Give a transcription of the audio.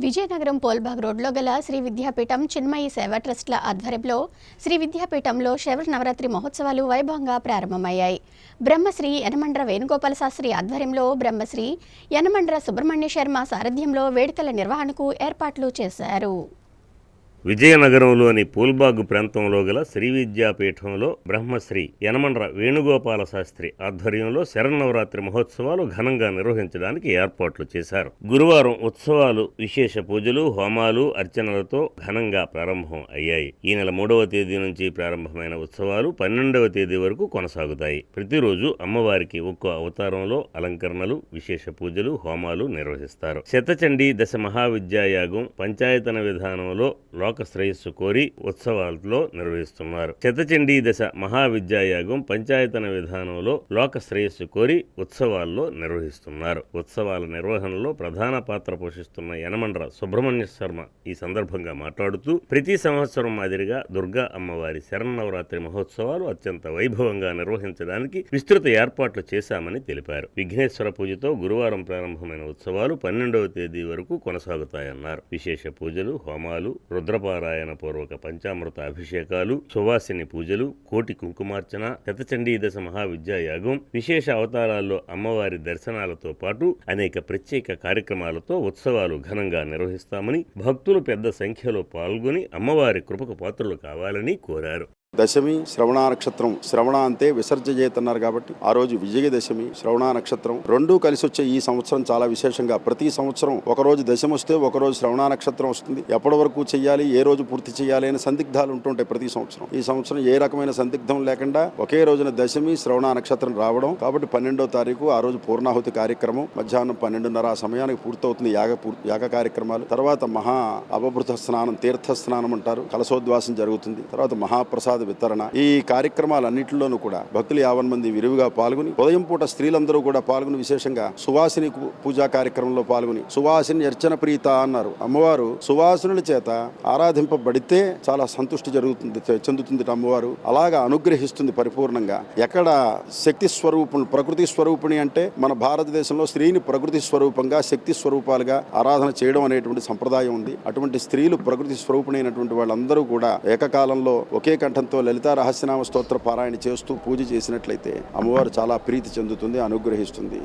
విజయనగరం పోల్బాగ్ రోడ్లో గల శ్రీ విద్యాపీఠం చిన్మయి సేవా ట్రస్ట్ల ఆధ్వర్యంలో శ్రీ విద్యాపీఠంలో శరవ నవరాత్రి మహోత్సవాలు వైభవంగా ప్రారంభమయ్యాయి. బ్రహ్మశ్రీ యనమండ్ర వేణుగోపాల శాస్త్రి ఆధ్వర్యంలో బ్రహ్మశ్రీ యనమండ్ర సుబ్రహ్మణ్య శర్మ సారథ్యంలో వేడుకల నిర్వహణకు ఏర్పాట్లు చేశారు. విజయనగరంలోని పూల్బాగు ప్రాంతంలో గల శ్రీ విద్యాపీఠంలో బ్రహ్మశ్రీ యనమండ్ర వేణుగోపాల శాస్త్రి ఆధ్వర్యంలో శరన్నవరాత్రి మహోత్సవాలు ఘనంగా నిర్వహించడానికి ఏర్పాట్లు చేశారు. గురువారం ఉత్సవాలు విశేష పూజలు, హోమాలు, అర్చనలతో ఘనంగా ప్రారంభం అయ్యాయి. ఈ నెల 3వ తేదీ నుంచి ప్రారంభమైన ఉత్సవాలు 12వ తేదీ వరకు కొనసాగుతాయి. ప్రతిరోజు అమ్మవారికి ఒక్కో అవతారంలో అలంకరణలు, విశేష పూజలు, హోమాలు నిర్వహిస్తారు. శతచండీ దశ మహావిద్యాయాగం పంచాయతన విధానంలో లోక శ్రేయస్సు కోరి ఉత్సవాల్లో నిర్వహిస్తున్నారు. శతచండీ దశ మహావిద్యాయాగం పంచాయతన విధానంలో లోక శ్రేయస్సు కోరి ఉత్సవాల్లో నిర్వహిస్తున్నారు. ఉత్సవాల నిర్వహణలో ప్రధాన పాత్ర పోషిస్తున్న యనమండ్ర సుబ్రహ్మణ్య శర్మ ఈ సందర్భంగా మాట్లాడుతూ, ప్రతి సంవత్సరం మాదిరిగా దుర్గా అమ్మవారి శరన్నవరాత్రి మహోత్సవాలు అత్యంత వైభవంగా నిర్వహించడానికి విస్తృత ఏర్పాట్లు చేశామని తెలిపారు. విఘ్నేశ్వర పూజతో గురువారం ప్రారంభమైన ఉత్సవాలు 12వ తేదీ వరకు కొనసాగుతాయన్నారు. విశేష పూజలు, హోమాలు, రుద్రపారాయణ పూర్వక పంచామృత అభిషేకాలు, సువాసిని పూజలు, కోటి కుంకుమార్చన, శతచండీ దశ మహావిద్యాయాగం, విశేష అవతారాల్లో అమ్మవారి దర్శనాలతో పాటు అనేక ప్రత్యేక కార్యక్రమాలతో ఉత్సవాలు ఘనంగా నిర్వహిస్తామని, భక్తులు పెద్ద సంఖ్యలో పాల్గొని అమ్మవారి కృపకు పాత్రలు కావాలని కోరారు. దశమి శ్రవణ నక్షత్రం, శ్రవణ అంతే విసర్జయేతన్నారు కాబట్టి ఆ రోజు విజయదశమి, శ్రవణ నక్షత్రం రెండూ కలిసి వచ్చే ఈ సంవత్సరం చాలా విశేషంగా ప్రతి సంవత్సరం ఒకరోజు దశమి వస్తే ఒకరోజు శ్రవణ నక్షత్రం వస్తుంది. ఎప్పటి వరకు చేయాలి, ఏ రోజు పూర్తి చేయాలి అనే సందిగ్ధాలు ఉంటుంటాయి ప్రతి సంవత్సరం. ఈ సంవత్సరం ఏ రకమైన సందిగ్ధం లేకుండా ఒకే రోజున దశమి, శ్రవణ నక్షత్రం రావడం కాబట్టి 12వ తారీఖు ఆ రోజు పూర్ణాహుతి కార్యక్రమం మధ్యాహ్నం 12:30 ఆ సమయానికి పూర్తవుతుంది. యాగ కార్యక్రమాలు తర్వాత మహా అవభృత స్నానం, తీర్థ స్నానం అంటారు, కలశోద్వాసం జరుగుతుంది. తర్వాత మహాప్రసాద వితరణ. ఈ కార్యక్రమాలన్నింటిలోనూ కూడా భక్తులు 50 మంది విరివిగా పాల్గొని, ఉదయం పూట స్త్రీలందరూ కూడా పాల్గొని విశేషంగా సువాసిని పూజా కార్యక్రమంలో పాల్గొని, సువాసిని అర్చన ప్రీత అన్నారు. అమ్మవారు సువాసినుల చేత ఆరాధింపబడితే చాలా సంతృష్టి చెందుతుంది అమ్మవారు. అలాగా అనుగ్రహిస్తుంది పరిపూర్ణంగా. ఎక్కడ శక్తి స్వరూపుని, ప్రకృతి స్వరూపిణి అంటే మన భారతదేశంలో స్త్రీని ప్రకృతి స్వరూపంగా, శక్తి స్వరూపాలుగా ఆరాధన చేయడం అనేటువంటి సంప్రదాయం ఉంది. అటువంటి స్త్రీలు ప్రకృతి స్వరూపిణి అయినటువంటి వాళ్ళందరూ కూడా ఏకకాలంలో ఒకే కంఠంతో లలితా రహస్యనామ స్తోత్ర పారాయణ చేస్తూ పూజ చేసినట్లయితే అమ్మవారు చాలా ప్రీతి చెందుతుంది, అనుగ్రహిస్తుంది.